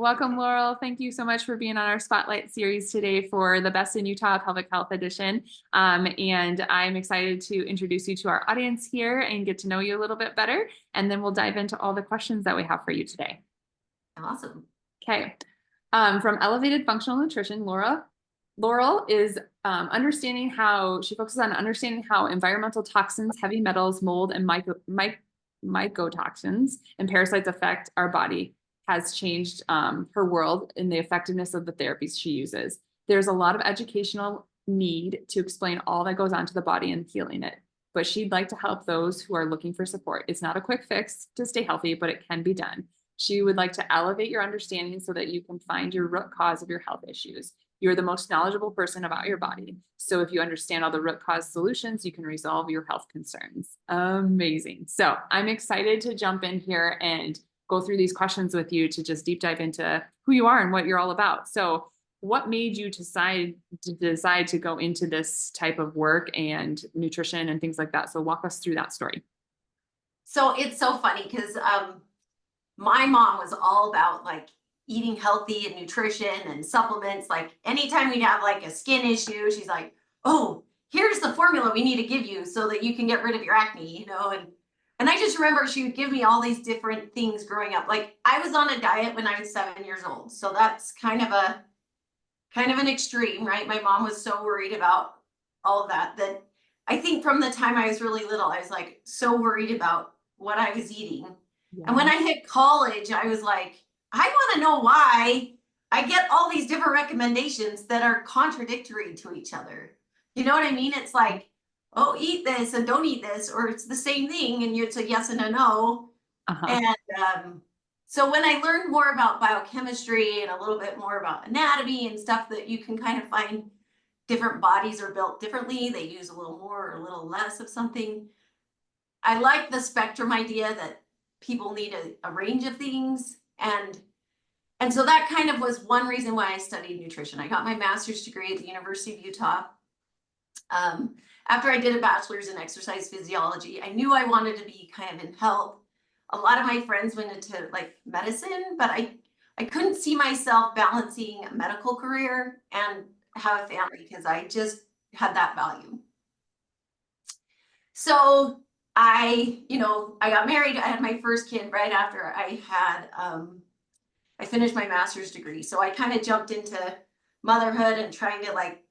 Welcome, Laurel. Thank you so much for being on our Spotlight series today for the Best in Utah Pelvic Health Edition. And I'm excited to introduce you to our audience here and get to know you a little bit better. And then we'll dive into all the questions that we have for you today. Awesome. Okay. From Elevated Functional Nutrition, Laurel is she focuses on understanding how environmental toxins, heavy metals, mold, and mycotoxins and parasites affect our body. Has changed her world in the effectiveness of the therapies she uses. There's a lot of educational need to explain all that goes on to the body and healing it, but she'd like to help those who are looking for support. It's not a quick fix to stay healthy, but it can be done. She would like to elevate your understanding so that you can find your root cause of your health issues. You're the most knowledgeable person about your body. So if you understand all the root cause solutions, you can resolve your health concerns. Amazing. So I'm excited to jump in here and go through these questions with you to just deep dive into who you are and what you're all about. So what made you decide to go into this type of work and nutrition and things like that? So walk us through that story. So it's so funny because my mom was all about like eating healthy and nutrition and supplements. Like anytime we'd have like a skin issue, she's like, oh, here's the formula we need to give you so that you can get rid of your acne, And I just remember she would give me all these different things growing up. Like I was on a diet when I was 7 years old. So that's kind of an extreme, right? My mom was so worried about all of that I think from the time I was really little, I was like so worried about what I was eating. Yeah. And when I hit college, I was like, I want to know why I get all these different recommendations that are contradictory to each other. You know what I mean? It's like, oh, eat this and don't eat this, or it's the same thing and it's a yes and a no. And so when I learned more about biochemistry and a little bit more about anatomy and stuff that you can kind of find different bodies are built differently, they use a little more or a little less of something. I like the spectrum idea that people need a range of things. And so that kind of was one reason why I studied nutrition. I got my master's degree at the University of Utah. After I did a bachelor's in exercise physiology, I knew I wanted to be kind of in health. A lot of my friends went into like medicine, but I couldn't see myself balancing a medical career and have a family because I just had that value. So I got married. I had my first kid right after I finished my master's degree. So I kind of jumped into motherhood and trying to like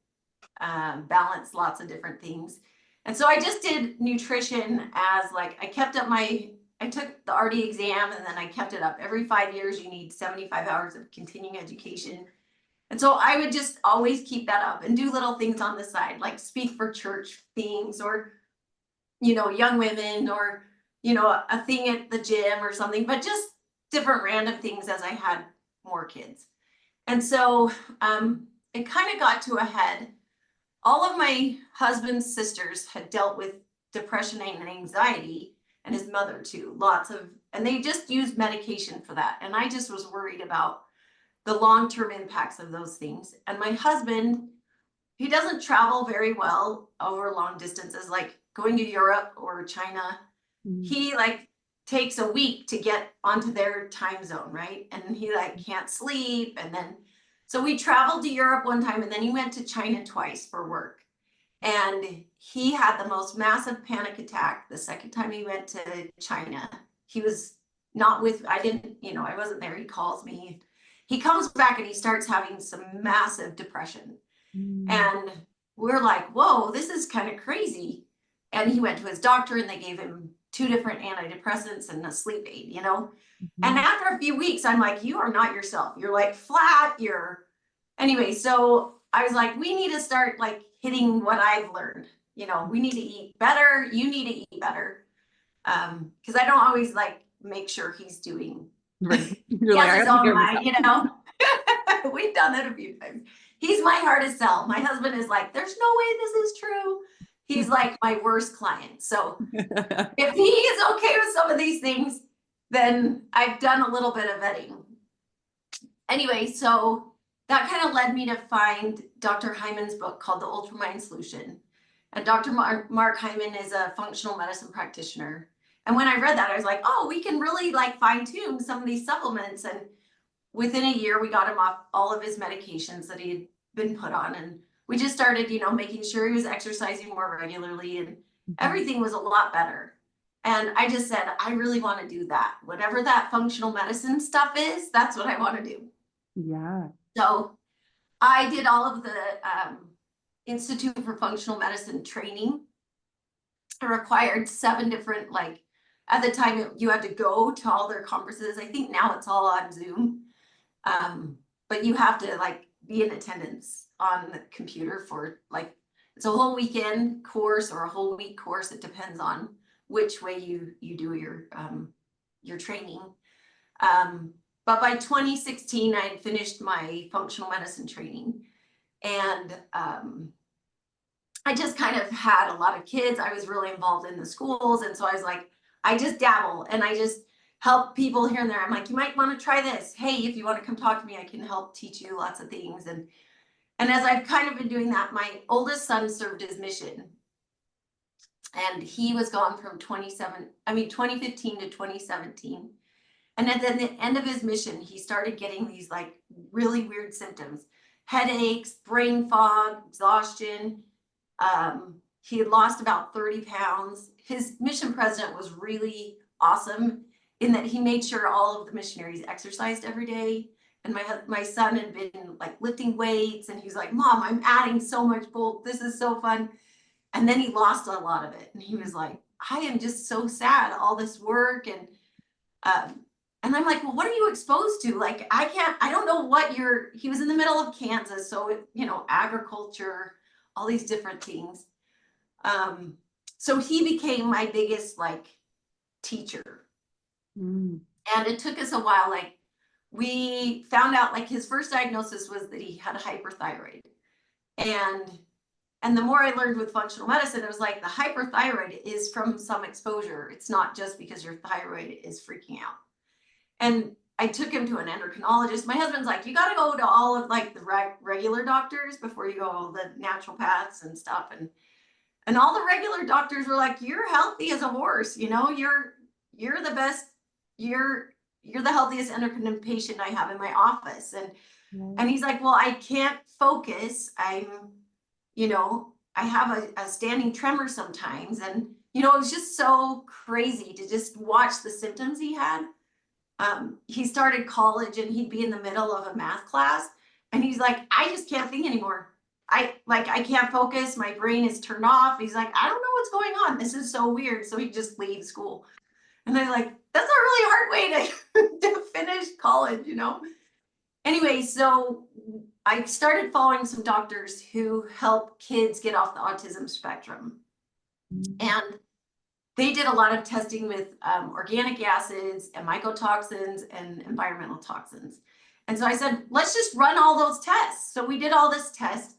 balance lots of different things. And so I just did nutrition as like, I took the RD exam and then I kept it up. Every 5 years, you need 75 hours of continuing education. And so I would just always keep that up and do little things on the side, like speak for church things or, young women or, a thing at the gym or something, but just different random things as I had more kids. And so it kind of got to a head. All of my husband's sisters had dealt with depression and anxiety, and his mother too, and they just used medication for that. And I just was worried about the long-term impacts of those things. And my husband, he doesn't travel very well over long distances, like going to Europe or China. Mm-hmm. He like takes a week to get onto their time zone, right? And he like can't sleep. And then so we traveled to Europe one time and then he went to China twice for work. And he had the most massive panic attack the second time he went to China. He was not with, I wasn't there. He calls me. He comes back and he starts having some massive depression. And we're like, whoa, this is kind of crazy. And he went to his doctor and they gave him 2 different antidepressants and a sleep aid, And after a few weeks, I'm like, you are not yourself. You're like flat. Anyway, so I was like, we need to start like hitting what I've learned. We need to eat better. You need to eat better. Because I don't always like make sure he's doing right. You're like, his own mind, We've done that a few times. He's my hardest sell. My husband is like, there's no way this is true. He's like my worst client. So if he is okay with some of these things, then I've done a little bit of vetting. Anyway, so that kind of led me to find Dr. Hyman's book called The Ultramind Solution. And Dr. Mark Hyman is a functional medicine practitioner. And when I read that, I was like, oh, we can really like fine tune some of these supplements. And within a year, we got him off all of his medications that he had been put on. And we just started, you know, making sure he was exercising more regularly, and everything was a lot better. And I just said, I really want to do that. Whatever that functional medicine stuff is, that's what I want to do. Yeah. So I did all of the Institute for Functional Medicine training. I required 7 different, like, at the time you had to go to all their conferences. I think now it's all on Zoom. But you have to like be in attendance on the computer for like, it's a whole weekend course or a whole week course. It depends on which way you do your training. But by 2016, I had finished my functional medicine training, and I just kind of had a lot of kids. I was really involved in the schools. And so I was like, I just dabble and I just help people here and there. I'm like, you might want to try this. Hey, if you want to come talk to me, I can help teach you lots of things. And as I've kind of been doing that, my oldest son served his mission. And he was gone from 2015 to 2017. And at the end of his mission, he started getting these like really weird symptoms: headaches, brain fog, exhaustion. He had lost about 30 pounds. His mission president was really awesome in that he made sure all of the missionaries exercised every day. And my son had been like lifting weights, and he's like, Mom, I'm adding so much bulk. This is so fun. And then he lost a lot of it. And he was like, I am just so sad, all this work. And I'm like, well, what are you exposed to? Like, I don't know what he was in the middle of Kansas. So, you know, agriculture, all these different things. So he became my biggest like teacher. And it took us a while. Like, we found out like his first diagnosis was that he had a hyperthyroid. And the more I learned with functional medicine, it was like the hyperthyroid is from some exposure. It's not just because your thyroid is freaking out. And I took him to an endocrinologist. My husband's like, you got to go to all of like the regular doctors before you go all the naturopaths and stuff. And all the regular doctors were like, you're healthy as a horse. You know, you're the best. You're the healthiest endocrine patient I have in my office. And he's like, well, I can't focus. I have a standing tremor sometimes. And, you know, it was just so crazy to just watch the symptoms he had. He started college and he'd be in the middle of a math class and he's like, I just can't think anymore. I can't focus. My brain is turned off. He's like, I don't know what's going on. This is so weird. So he just leaves school. And they're like, that's a really hard way to finish college, you know? Anyway, so I started following some doctors who help kids get off the autism spectrum. And they did a lot of testing with organic acids and mycotoxins and environmental toxins. And so I said, let's just run all those tests. So we did all this test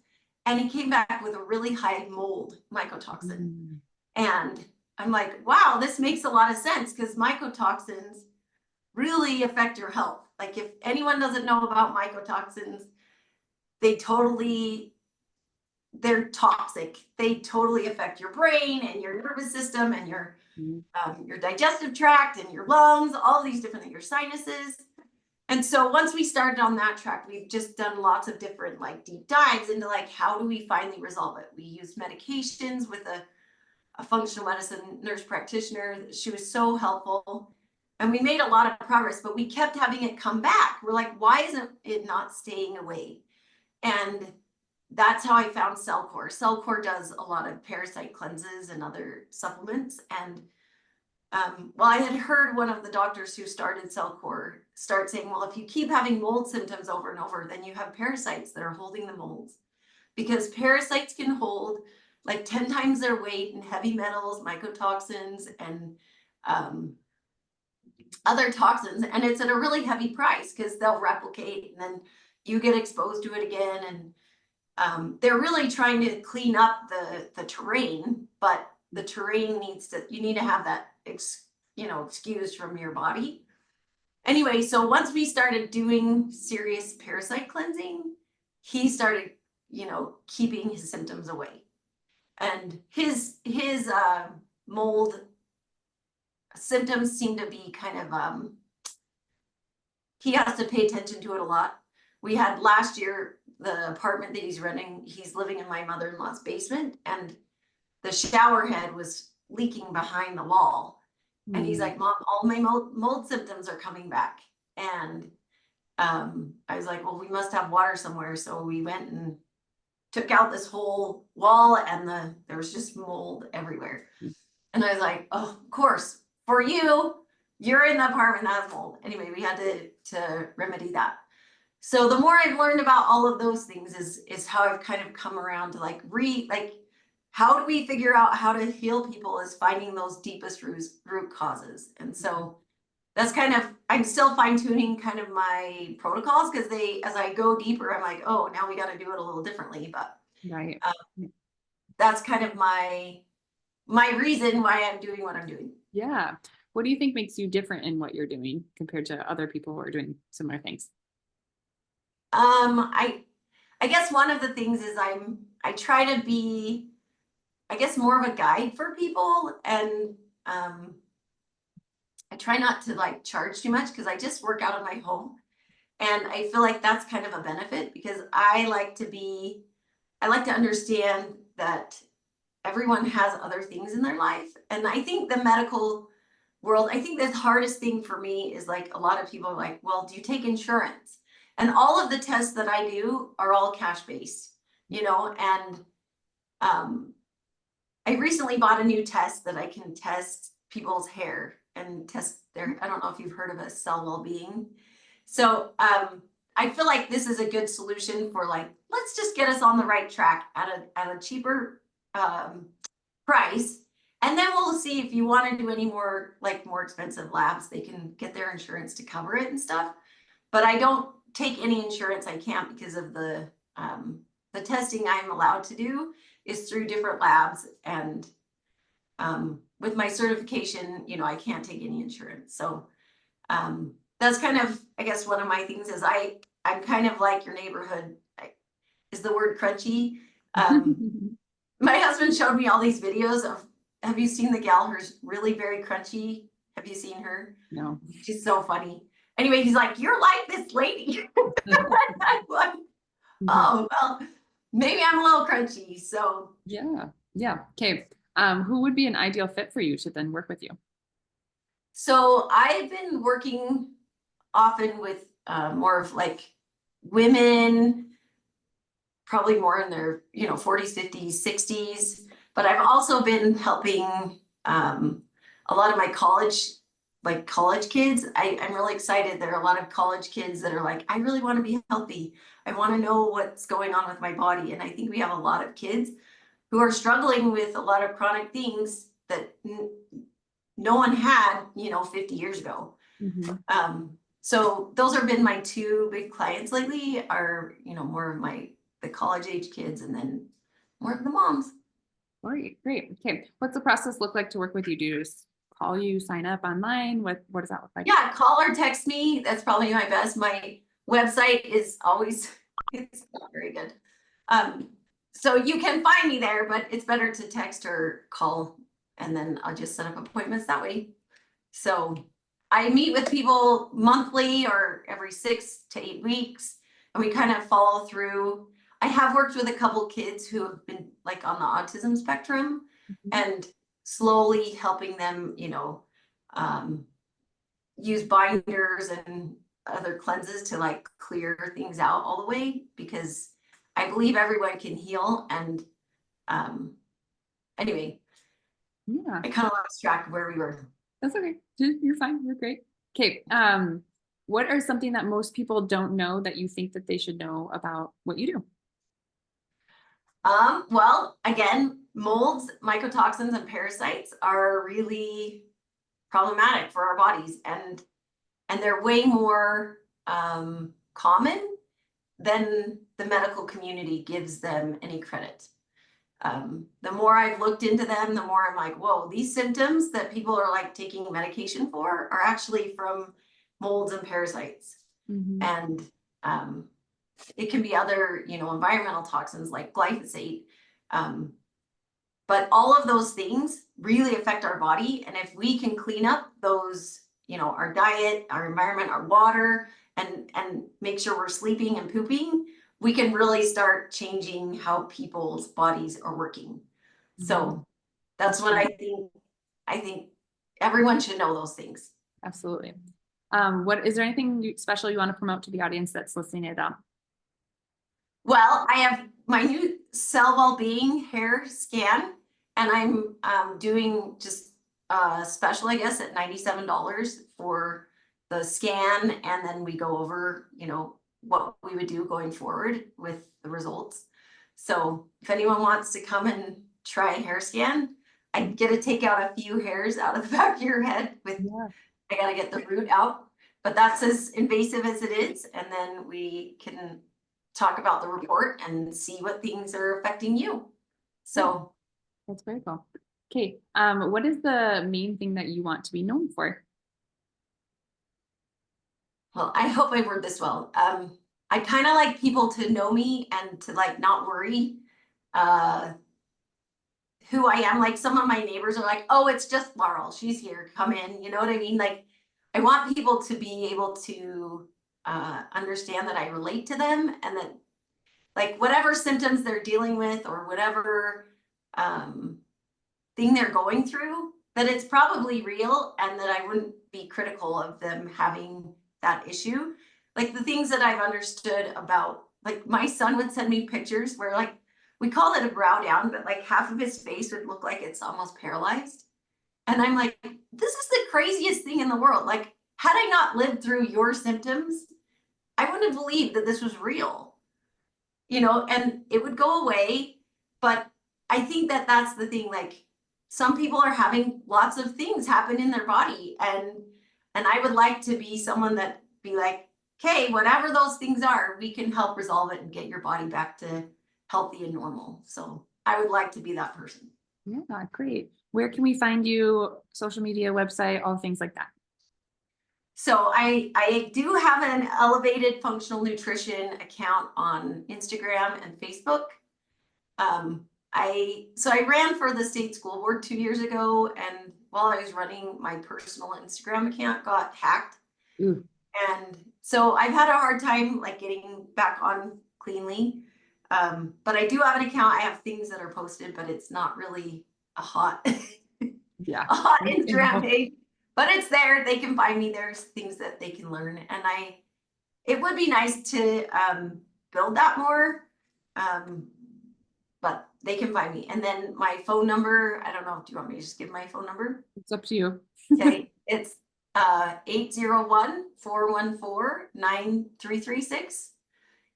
and he came back with a really high mold mycotoxin. And I'm like, wow, this makes a lot of sense because mycotoxins really affect your health. Like, if anyone doesn't know about mycotoxins, they're toxic. They totally affect your brain and your nervous system and your digestive tract and your lungs, all these different things, your sinuses. And so once we started on that track, we've just done lots of different like deep dives into like, how do we finally resolve it? We used medications with a functional medicine nurse practitioner. She was so helpful. And we made a lot of progress, but we kept having it come back. We're like, why isn't it not staying away? And that's how I found Cellcore. Cellcore does a lot of parasite cleanses and other supplements. And I had heard one of the doctors who started Cellcore start saying, well, if you keep having mold symptoms over and over, then you have parasites that are holding the molds, because parasites can hold like 10 times their weight in heavy metals, mycotoxins, and other toxins. And it's at a really heavy price because they'll replicate and then you get exposed to it again. And they're really trying to clean up the terrain, but the terrain you need to have that excused from your body. Anyway, so once we started doing serious parasite cleansing, he started, keeping his symptoms away. And his mold symptoms seem to be kind of he has to pay attention to it a lot. We had last year, the apartment that he's renting, he's living in my mother-in-law's basement, and the shower head was leaking behind the wall. And he's like, Mom, all my mold symptoms are coming back. And I was like, well, we must have water somewhere. So we went and took out this whole wall, and there was just mold everywhere. And I was like, oh, of course, for you're in the apartment that has mold. Anyway, we had to remedy that. So the more I've learned about all of those things is how I've kind of come around to like how do we figure out how to heal people is finding those deepest root causes. And so that's kind of, I'm still fine tuning kind of my protocols, because as I go deeper, I'm like, oh, now we got to do it a little differently. But Right. That's kind of my reason why I'm doing what I'm doing. Yeah. What do you think makes you different in what you're doing compared to other people who are doing similar things? I guess one of the things is I try to be, I guess, more of a guide for people, and I try not to like charge too much, because I just work out of my home, and I feel like that's kind of a benefit, because I like to understand that everyone has other things in their life. And I think the medical world, I think the hardest thing for me is like, a lot of people are like, well, do you take insurance? And all of the tests that I do are all cash based, and I recently bought a new test that I can test people's hair and test I don't know if you've heard of a cell well-being. So I feel like this is a good solution for like, let's just get us on the right track at a cheaper price. And then we'll see if you want to do any more expensive labs, they can get their insurance to cover it and stuff. But I don't take any insurance. I can't, because of the testing I'm allowed to do is through different labs. And with my certification, I can't take any insurance. So that's kind of, I guess, one of my things is I'm kind of like your neighborhood. Is the word crunchy. My husband showed me all these videos of, have you seen the gal who's really very crunchy? Have you seen her? No. She's so funny. Anyway, he's like, you're like this lady. I'm like, oh, well, maybe I'm a little crunchy. So yeah. Okay. Who would be an ideal fit for you to then work with you? So I've been working often with more of like women, probably more in their 40s, 50s, 60s. But I've also been helping a lot of my college kids. I'm really excited. There are a lot of college kids that are like, I really want to be healthy. I want to know what's going on with my body. And I think we have a lot of kids who are struggling with a lot of chronic things that no one had, 50 years ago. So those have been my two big clients lately, are, more of the college age kids, and then more of the moms. Great. Okay. What's the process look like to work with you? Do you just call you, sign up online? What does that look like? Yeah, call or text me. That's probably my best. My website is always, it's not very good. So you can find me there, but it's better to text or call, and then I'll just set up appointments that way. So I meet with people monthly or every 6 to 8 weeks, and we kind of follow through. I have worked with a couple kids who have been like on the autism spectrum, and slowly helping them, use binders and other cleanses to like clear things out all the way, because I believe everyone can heal. And anyway, I kind of lost track of where we were. That's okay. You're fine. You're great. Okay. What are something that most people don't know that you think that they should know about what you do? Well, again, molds, mycotoxins, and parasites are really problematic for our bodies, and they're way more common than the medical community gives them any credit. The more I've looked into them, the more I'm like, whoa, these symptoms that people are like taking medication for are actually from molds and parasites. And it can be other, environmental toxins like glyphosate. But all of those things really affect our body. And if we can clean up those, you know, our diet, our environment, our water, and make sure we're sleeping and pooping, we can really start changing how people's bodies are working. So that's what I think everyone should know those things. Absolutely. What is there anything special you want to promote to the audience that's listening at all? Well, I have my new cell well-being hair scan, and I'm doing just special, I guess, at $97 for the scan, and then we go over, you know, what we would do going forward with the results. So if anyone wants to come and try a hair scan, I get to take out a few hairs out of the back of your head with, I gotta get the root out, but that's as invasive as it is. And then we can talk about the report and see what things are affecting you. So that's very cool. Okay. What is the main thing that you want to be known for? well, I hope I word this well. I kind of like people to know me and to like not worry who I am. Like some of my neighbors are like, oh, it's just Laurel. She's here. Come in. You know what I mean? Like I want people to be able to understand that I relate to them, and that like whatever symptoms they're dealing with or whatever thing they're going through, that it's probably real, and that I wouldn't be critical of them having that issue. Like the things that I've understood about, like my son would send me pictures where like, we call it a brow down, but like half of his face would look like it's almost paralyzed. And I'm like, this is the craziest thing in the world. Like, had I not lived through your symptoms, I wouldn't have believed that this was real, you know, and it would go away. But I think that that's the thing. Like some people are having lots of things happen in their body, and I would like to be someone that be like, okay, whatever those things are, we can help resolve it and get your body back to healthy and normal. So I would like to be that person. Yeah, great. Where can we find you? Social media, website, all things like that. So I do have an Elevated Functional Nutrition account on Instagram and Facebook. I ran for the state school board 2 years ago, and while I was running, my personal Instagram account got hacked. Ooh. And so I've had a hard time like getting back on cleanly. But I do have an account. I have things that are posted, but it's not really a hot, Yeah, a hot Instagram page. But it's there. They can find me. There's things that they can learn, and it would be nice to build that more. But they can find me. And then my phone number, I don't know, do you want me to just give my phone number? It's up to you. Okay, it's 801-414-9336.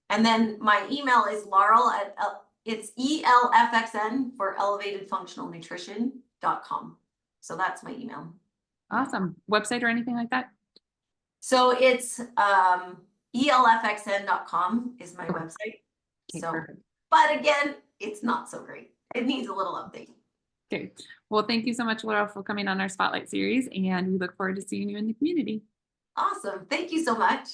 And then my email is Laurel at it's ELFXN for elevatedfunctionalnutrition.com. So that's my email. Awesome. Website or anything like that? So it's ELFXN.com is my website. Okay, so perfect. But again, it's not so great. It needs a little update. Okay. Well, thank you so much, Laurel, for coming on our Spotlight series, and we look forward to seeing you in the community. Awesome. Thank you so much.